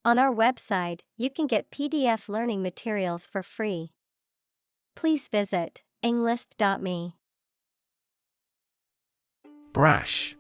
On our website, you can get PDF learning materials for free. Please visit englist.me. Brash.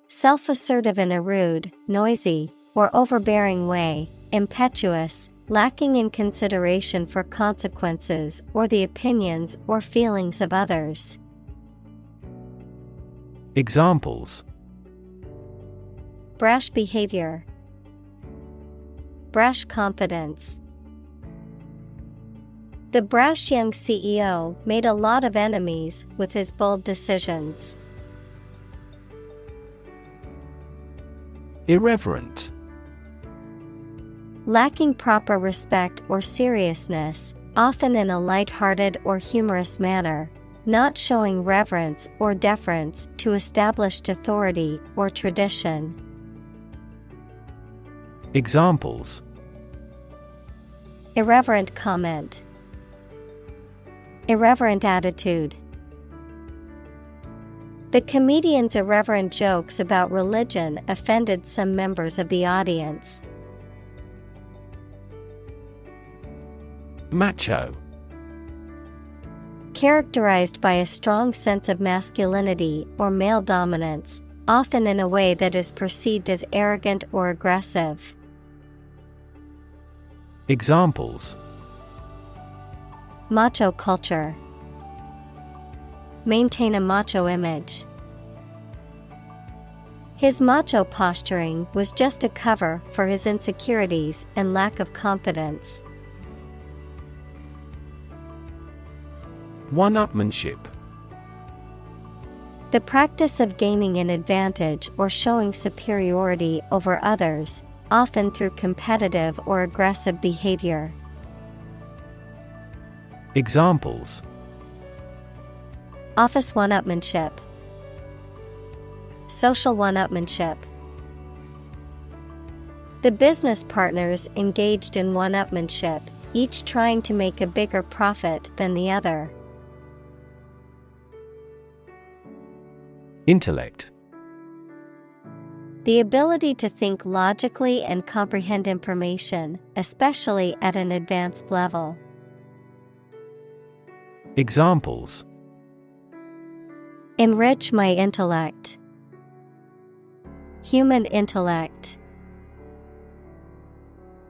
Self-assertive in a rude, noisy, or overbearing way, impetuous, lacking in consideration for consequences or the opinions or feelings of others. Examples: Brash behavior. Brash confidence. The brash young CEO made a lot of enemies with his bold decisions. Irreverent. Lacking proper respect or seriousness, often in a light-hearted or humorous manner, not showing reverence or deference to established authority or tradition. Examples: Irreverent comment. Irreverent attitude. The comedian's irreverent jokes about religion offended some members of the audience. Macho. Characterized by a strong sense of masculinity or male dominance, often in a way that is perceived as arrogant or aggressive. Examples: Macho culture. Maintain a macho image. His macho posturing was just a cover for his insecurities and lack of confidence. One-upmanship. The practice of gaining an advantage or showing superiority over others, often through competitive or aggressive behavior. Examples: Office one-upmanship. Social one-upmanship. The business partners engaged in one-upmanship, each trying to make a bigger profit than the other. Intellect. The ability to think logically and comprehend information, especially at an advanced level. Examples: Enrich my intellect. Human intellect.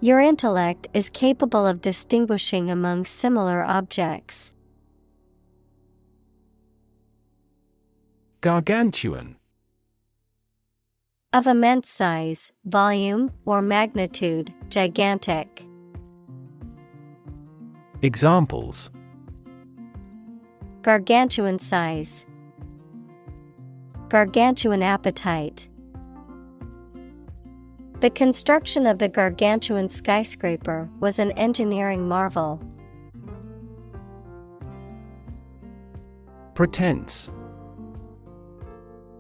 Your intellect is capable of distinguishing among similar objects. Gargantuan. Of immense size, volume, or magnitude, gigantic. Examples: Gargantuan size. Gargantuan appetite. The construction of the gargantuan skyscraper was an engineering marvel. Pretense.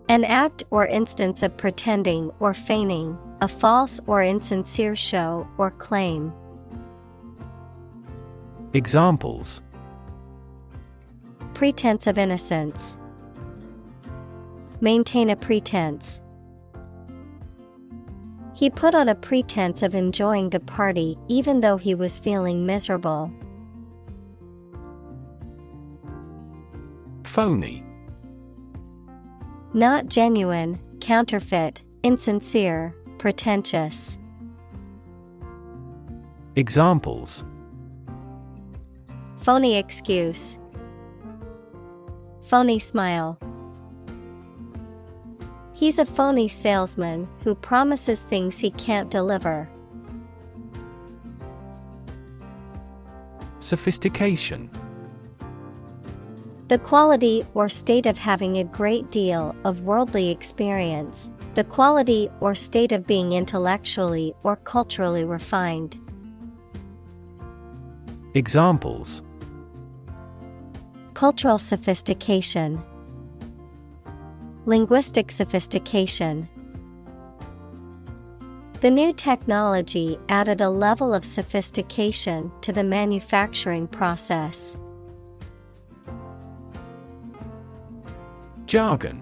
An act or instance of pretending or feigning, a false or insincere show or claim. Examples: Pretense of innocence. Maintain a pretense. He put on a pretense of enjoying the party even though he was feeling miserable. Phony. Not genuine, counterfeit, insincere, pretentious. Examples: Phony excuse. Phony smile. He's a phony salesman who promises things he can't deliver. Sophistication. The quality or state of having a great deal of worldly experience, the quality or state of being intellectually or culturally refined. Examples: Cultural sophistication. Linguistic sophistication. The new technology added a level of sophistication to the manufacturing process. Jargon.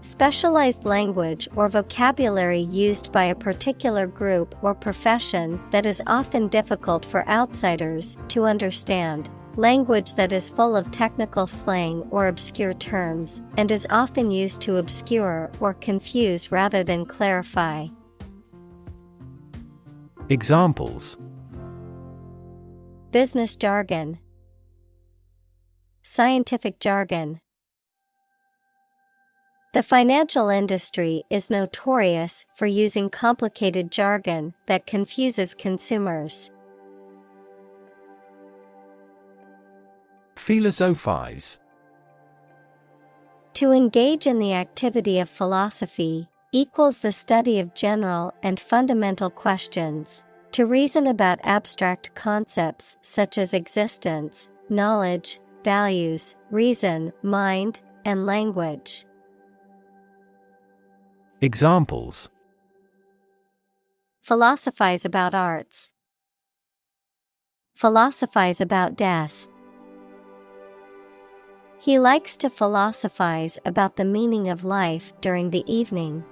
Specialized language or vocabulary used by a particular group or profession that is often difficult for outsiders to understand. Language that is full of technical slang or obscure terms, and is often used to obscure or confuse rather than clarify. Examples: Business jargon, scientific jargon. The financial industry is notorious for using complicated jargon that confuses consumers. Philosophize. To engage in the activity of philosophy equals the study of general and fundamental questions. To reason about abstract concepts such as existence, knowledge, values, reason, mind, and language. Examples: Philosophize about arts. Philosophize about death. He likes to philosophize about the meaning of life during the evening.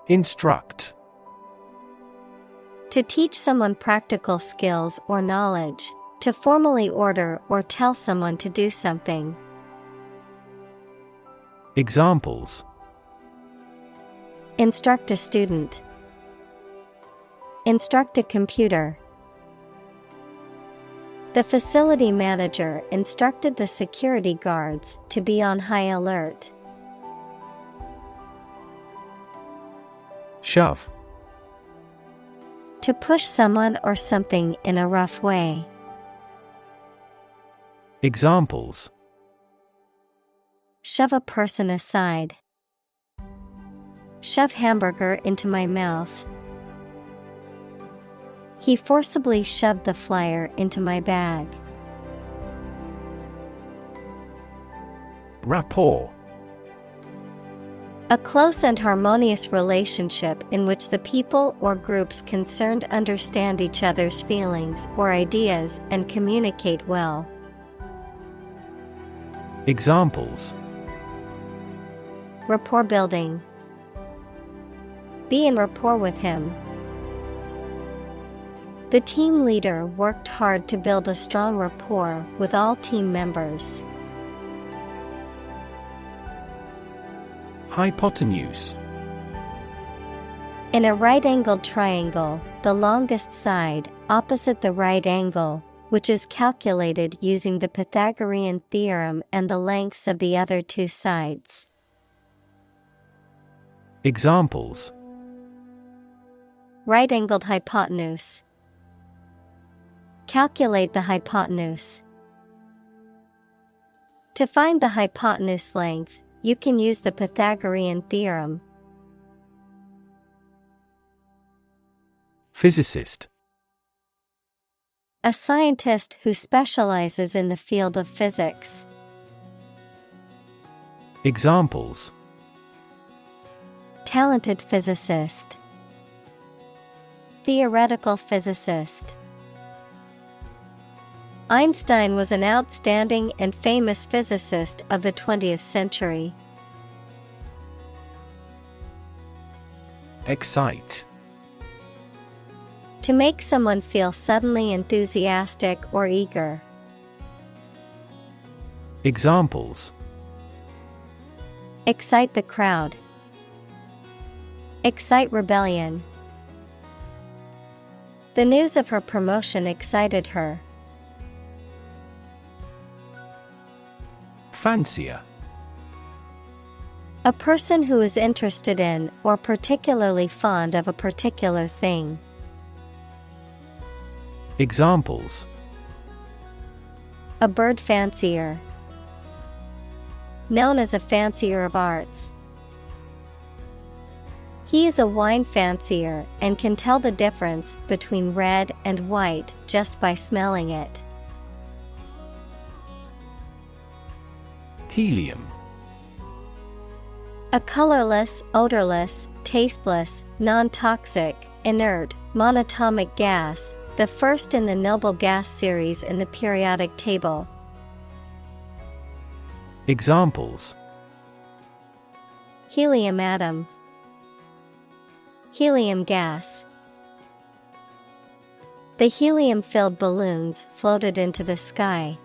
Instruct. To teach someone practical skills or knowledge. To formally order or tell someone to do something. Examples: Instruct a student. Instruct a computer. The facility manager instructed the security guards to be on high alert. Shove. To push someone or something in a rough way. Examples: Shove a person aside. Shove hamburger into my mouth. He forcibly shoved the flyer into my bag. Rapport. A close and harmonious relationship in which the people or groups concerned understand each other's feelings or ideas and communicate well. Examples: Rapport building. Be in rapport with him. The team leader worked hard to build a strong rapport with all team members. Hypotenuse. In a right-angled triangle, the longest side, opposite the right angle, which is calculated using the Pythagorean theorem and the lengths of the other two sides. Examples: Right-angled hypotenuse. Calculate the hypotenuse. To find the hypotenuse length, you can use the Pythagorean theorem. Physicist. A scientist who specializes in the field of physics. Examples: Talented physicist. Theoretical physicist. Einstein was an outstanding and famous physicist of the 20th century. Excite. To make someone feel suddenly enthusiastic or eager. Examples: Excite the crowd. Excite rebellion. The news of her promotion excited her. Fancier. A person who is interested in or particularly fond of a particular thing. Examples: A bird fancier. Known as a fancier of arts. He is a wine fancier and can tell the difference between red and white just by smelling it. Helium. A colorless, odorless, tasteless, non-toxic, inert, monatomic gas, the first in the noble gas series in the periodic table. Examples: helium atom, helium gas. The helium-filled balloons floated into the sky.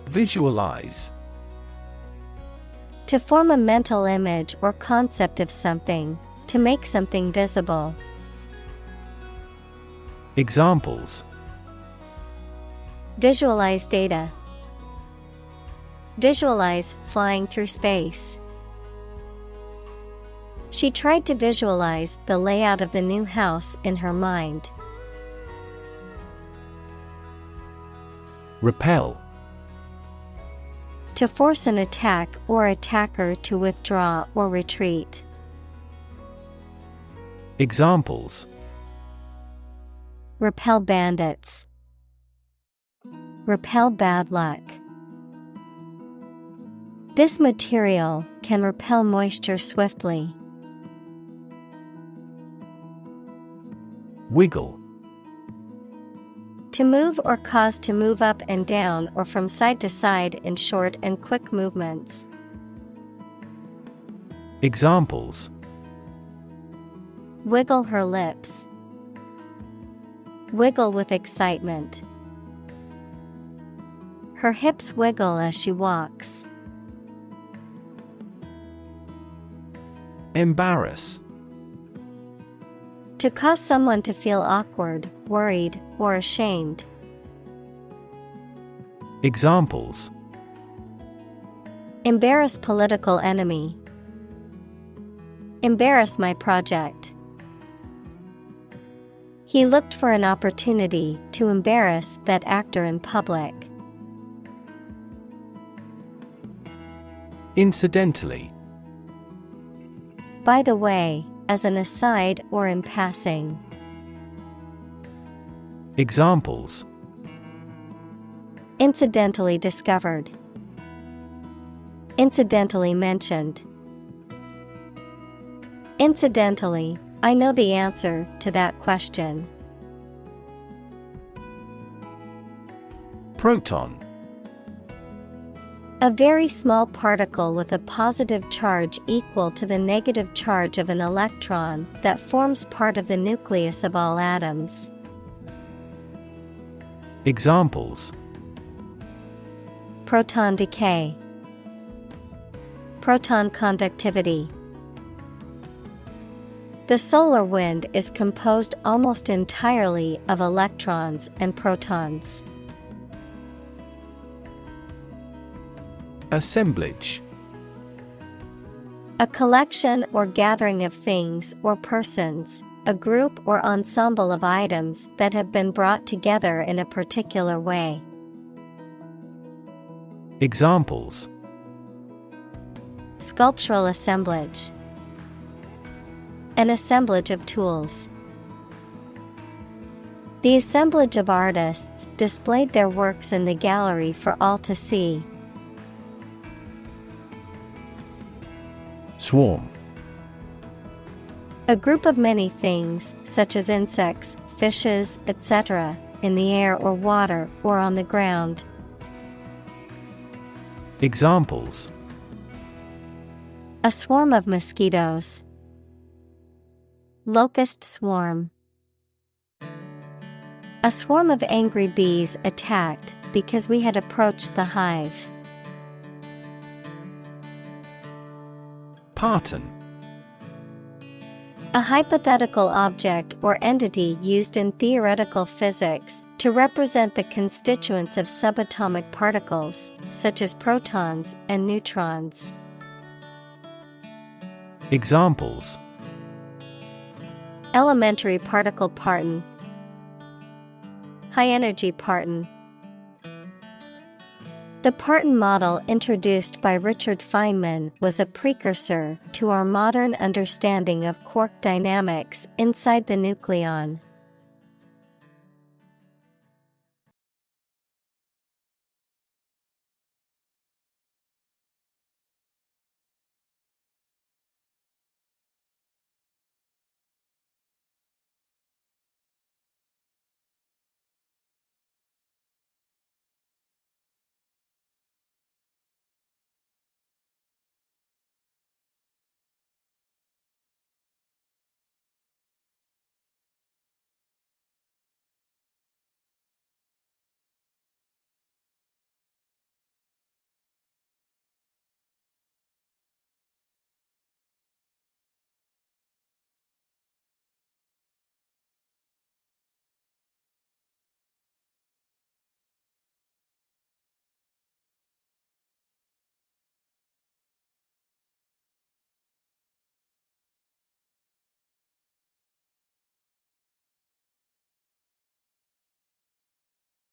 Visualize. To form a mental image or concept of something, to make something visible. Examples: Visualize data. Visualize flying through space. She tried to visualize the layout of the new house in her mind. Repel. To force an attack or attacker to withdraw or retreat. Examples: Repel bandits. Repel bad luck. This material can repel moisture swiftly. Wiggle. To move or cause to move up and down or from side to side in short and quick movements. Examples: Wiggle her lips. Wiggle with excitement. Her hips wiggle as she walks. Embarrass. To cause someone to feel awkward, worried, or ashamed. Examples: Embarrass political enemy. Embarrass my project. He looked for an opportunity to embarrass that actor in public. Incidentally. By the way, as an aside or in passing. Examples: Incidentally discovered. Incidentally mentioned. Incidentally, I know the answer to that question. Proton. A very small particle with a positive charge equal to the negative charge of an electron that forms part of the nucleus of all atoms. Examples: Proton decay. Proton conductivity. The solar wind is composed almost entirely of electrons and protons. Assemblage. A collection or gathering of things or persons, a group or ensemble of items that have been brought together in a particular way. Examples: Sculptural assemblage. An assemblage of tools. The assemblage of artists displayed their works in the gallery for all to see. Swarm. A group of many things, such as insects, fishes, etc., in the air or water or on the ground. Examples: A swarm of mosquitoes. Locust swarm. A swarm of angry bees attacked because we had approached the hive. Parton. A hypothetical object or entity used in theoretical physics to represent the constituents of subatomic particles, such as protons and neutrons. Examples: Elementary particle parton. High-energy parton. The parton model introduced by Richard Feynman was a precursor to our modern understanding of quark dynamics inside the nucleon.